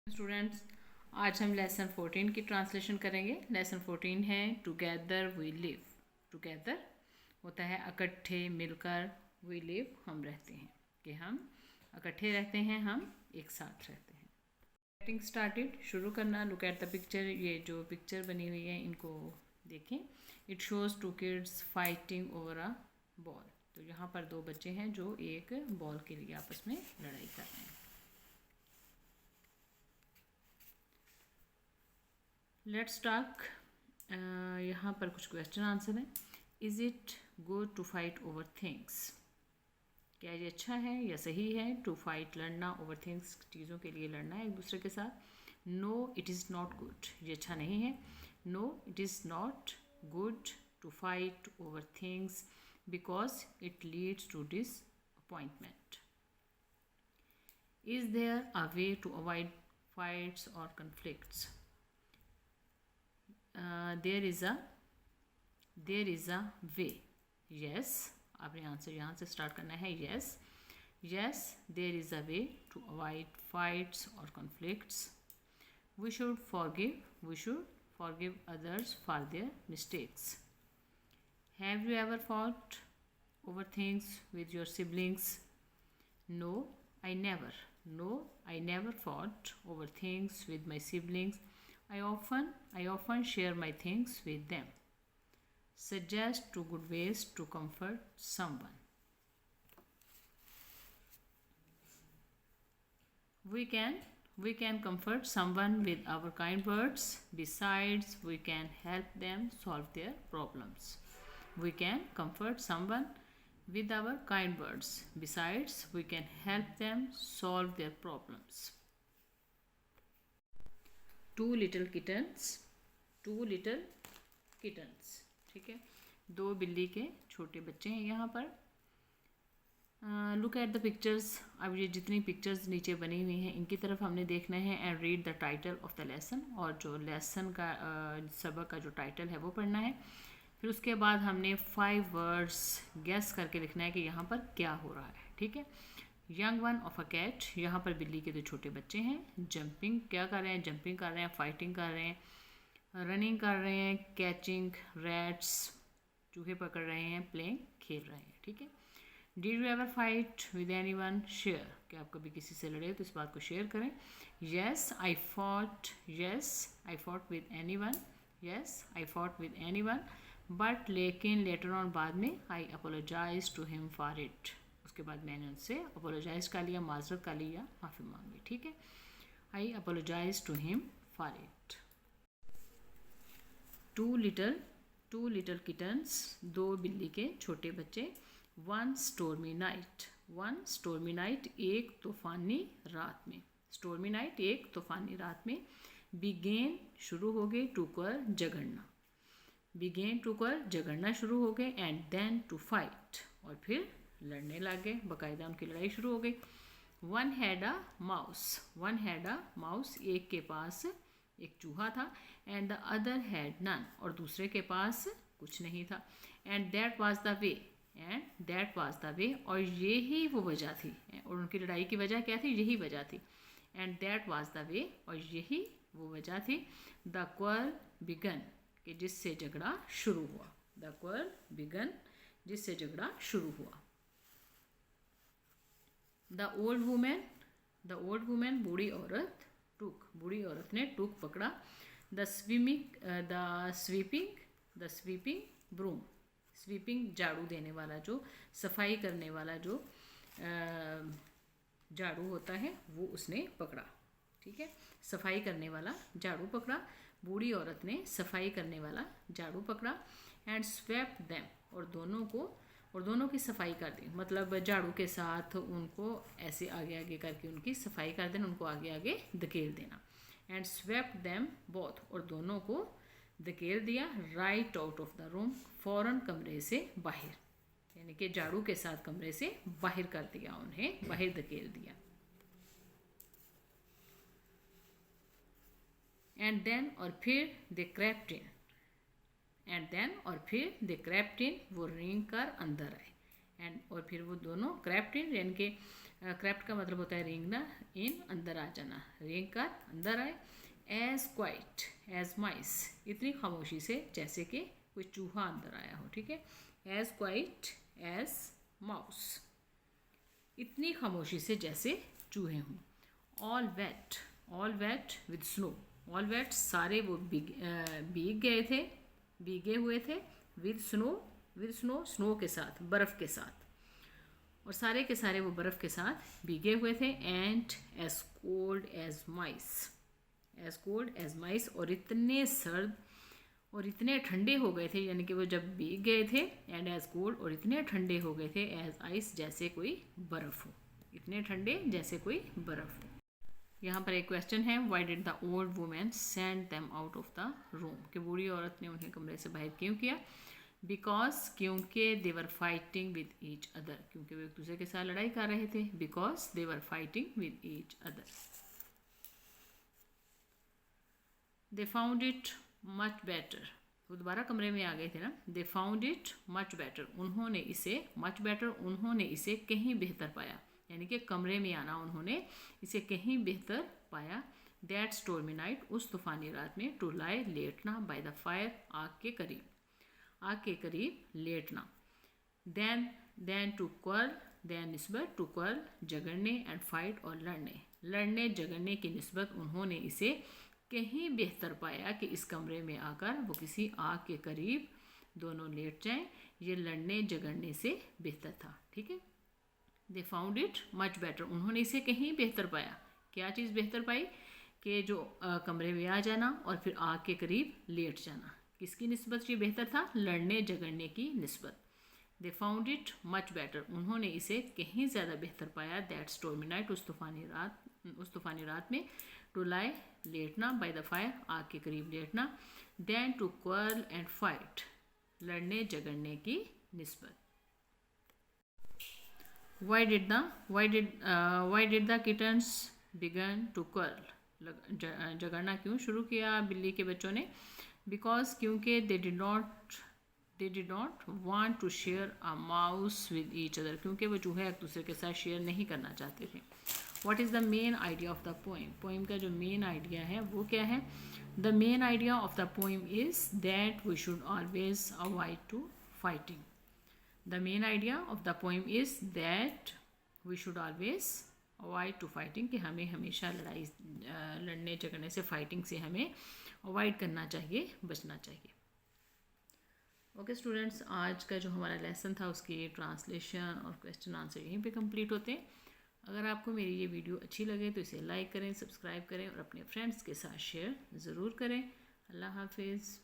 Students, आज हम lesson 14 की ट्रांसलेशन करेंगे। लेसन 14 है टुगेदर वी लिव। टुगेदर होता है इकट्ठे, मिलकर। वी लिव हम रहते हैं, कि हम इकट्ठे रहते हैं, हम एक साथ रहते हैं। गेटिंग स्टार्टेड, शुरू करना। Look at the picture. ये जो पिक्चर बनी हुई है इनको देखें। It shows two kids fighting over a ball. तो यहाँ पर दो बच्चे हैं जो एक बॉल के लिए आपस में लड़ाई कर रहे हैं। Let's talk. यहाँ पर कुछ क्वेश्चन आंसर है। Is it good to fight over things? क्या ये अच्छा है या सही है टू फाइट, लड़ना, ओवर थिंग्स, चीज़ों के लिए लड़ना एक दूसरे के साथ? No it is not good, ये अच्छा नहीं है। No it is not good to fight over things because it leads to disappointment. Is there a way to avoid fights और conflicts? There is a way. Yes, आपने answer यहाँ से start करना है। Yes yes, there is a way to avoid fights और conflicts. We should forgive others for their mistakes. Have you ever fought over things with your siblings? No I never fought over things with my siblings. I often share my things with them. Suggest two good ways to comfort someone. We can comfort someone with our kind words. Besides, we can help them solve their problems. We can comfort someone with our kind words. Besides, we can help them solve their problems. Two little kittens. ठीक है, दो बिल्ली के छोटे बच्चे हैं यहाँ पर। Look at the pictures. अब ये जितनी पिक्चर्स नीचे बनी हुई हैं इनकी तरफ हमने देखना है and read the title of the lesson. और जो लेसन का सबक का जो टाइटल है वो पढ़ना है। फिर उसके बाद हमने 5 वर्ड्स गेस करके लिखना है कि यहाँ पर क्या हो रहा है। ठीक है। Young one of a cat, यहाँ पर बिल्ली के 2 छोटे बच्चे हैं। जंपिंग, क्या कर रहे हैं? जंपिंग कर रहे हैं, फाइटिंग कर रहे हैं, रनिंग कर रहे हैं, कैचिंग रैट्स, चूहे पकड़ रहे हैं, प्लेइंग, खेल रहे हैं। ठीक है। Did you ever fight with any one? Share, क्या आप कभी किसी से लड़े तो इस बात को शेयर करें। Yes I fought with anyone. Yes I fought with anyone, but लेकिन लेटर ऑन बाद में I apologise to him for it. उसके बाद मैंने उनसे अपोलोजाइज कर लिया, माजरत कर लिया, माफ़ी मांगी। ठीक है। I apologise to him for it. Two little kittens, 2 बिल्ली के छोटे बच्चे। वन स्टोर्मी नाइट, एक तूफानी रात में। स्टोर्मी नाइट, एक तूफानी रात में। बिगेन, शुरू हो गए, टू कर, झगड़ना। बिगेन टू कर, झगड़ना शुरू हो गए। एंड देन टू फाइट, और फिर लड़ने लग गए, बाकायदा उनकी लड़ाई शुरू हो गई। वन हैड अ माउस, एक के पास एक चूहा था। And the other had none, और दूसरे के पास कुछ नहीं था। And that was the way, और यही वो वजह थी। और उनकी लड़ाई की वजह क्या थी? यही वजह थी। And that was the way, और यही वो वजह थी। द क्वारल बिगन, कि जिससे झगड़ा शुरू हुआ। द क्वारल बिगन, जिससे झगड़ा शुरू हुआ। द ओल्ड वुमेन, बूढ़ी औरत ने टूक पकड़ा। द स्वीपिंग ब्रूम, स्वीपिंग झाड़ू देने वाला, जो सफाई करने वाला जो झाड़ू होता है वो उसने पकड़ा। ठीक है। सफाई करने वाला झाड़ू पकड़ा। बूढ़ी औरत ने सफाई करने वाला झाड़ू पकड़ा। एंड स्वेप्ट देम, और दोनों की सफाई कर दी। मतलब झाड़ू के साथ उनको ऐसे आगे आगे करके उनकी सफाई कर देना, उनको आगे आगे धकेल देना। एंड स्वेप्ट देम बोथ, और दोनों को धकेल दिया। Right out of the room, फौरन कमरे से बाहर, यानी कि झाड़ू के साथ कमरे से बाहर कर दिया, उन्हें बाहर धकेल दिया। एंड देन, और फिर दे क्रेप्ट इन, वो रेंग कर अंदर आए। और फिर वो दोनों क्रेप्ट इन, यानी कि क्रेप्ट का मतलब होता है रेंगना, इन अंदर आ जाना, रेंग कर अंदर आए। एज क्वाइट एज माइस, इतनी खामोशी से जैसे कि कोई चूहा अंदर आया हो, ठीक है। एज क्वाइट एज माउस, इतनी खामोशी से जैसे चूहे हों। All wet with snow, all wet सारे वो भीग गए थे, भीगे हुए थे। विद स्नो स्नो के साथ, बर्फ़ के साथ, और सारे के सारे वो बर्फ़ के साथ भीगे हुए थे। एंड एज कोल्ड एज माइस, और इतने सर्द और इतने ठंडे हो गए थे, यानी कि वो जब भीग गए थे। एंड एज कोल्ड, और इतने ठंडे हो गए थे। एज आइस, जैसे कोई बर्फ़ हो, इतने ठंडे जैसे कोई बर्फ़ हो। यहाँ पर एक क्वेश्चन है, why did the old women send them out of the room, कि बूढ़ी औरत ने उन्हें कमरे से बाहर क्यों किया। बिकॉज, क्योंकि they were fighting with each other, क्योंकि वे एक दूसरे के साथ लड़ाई कर रहे थे। Because they were fighting with each other. They found it much better, वो दोबारा कमरे में आ गए थे ना। दे फाउंड इट मच बेटर, उन्होंने इसे, मच बेटर उन्होंने इसे कहीं बेहतर पाया, यानी कि कमरे में आना उन्होंने इसे कहीं बेहतर पाया। दैट स्टोर्मी नाइट, उस तूफानी रात में। टू लाई, लेटना। बाय द फायर, आग के करीब, आग के करीब लेटना। देन टू क्वर्ल, देन निस्बत टू क्वर्ल झगड़ने, एंड फाइट और लड़ने, लड़ने झगड़ने की निस्बत उन्होंने इसे कहीं बेहतर पाया कि इस कमरे में आकर वो किसी आग के करीब दोनों लेट जाएं। ये लड़ने झगड़ने से बेहतर था, ठीक है। दे फाउंड इट मच बेटर, उन्होंने इसे कहीं बेहतर पाया। क्या चीज़ बेहतर पाई, कि जो कमरे में आ जाना और फिर आग के करीब लेट जाना। किसकी निस्बत ये बेहतर था, लड़ने झगड़ने की निस्बत। They found it much better, उन्होंने इसे कहीं ज़्यादा बेहतर पाया। दैट स्टोर्मी नाइट, उस तूफानी रात में। टू लाई, लेटना। बाय द फायर, आग के करीब लेटना। Than to quarrel and fight, लड़ने झगड़ने की निस्बत। Why did the kittens begin to quarrel? झगड़ना क्यों शुरू किया बिल्ली के बच्चों ने। Because, क्योंकि they did not want to share a mouse with each other, क्योंकि वो चूहे एक दूसरे के साथ शेयर नहीं करना चाहते थे। What is the main idea of the poem? Poem का जो मेन आइडिया है वो क्या है। The main idea of the poem is that we should always avoid to fighting. The main idea of the poem is that we should always avoid to fighting, कि हमें हमेशा लड़ने झगड़ने से, फाइटिंग से हमें अवॉइड करना चाहिए, बचना चाहिए। ओके स्टूडेंट्स, आज का जो हमारा लेसन था उसकी ट्रांसलेशन और क्वेश्चन आंसर यहीं पे कंप्लीट होते हैं। अगर आपको मेरी ये वीडियो अच्छी लगे तो इसे लाइक करें, सब्सक्राइब करें और अपने फ्रेंड्स के साथ शेयर ज़रूर करें। अल्लाह हाफिज़।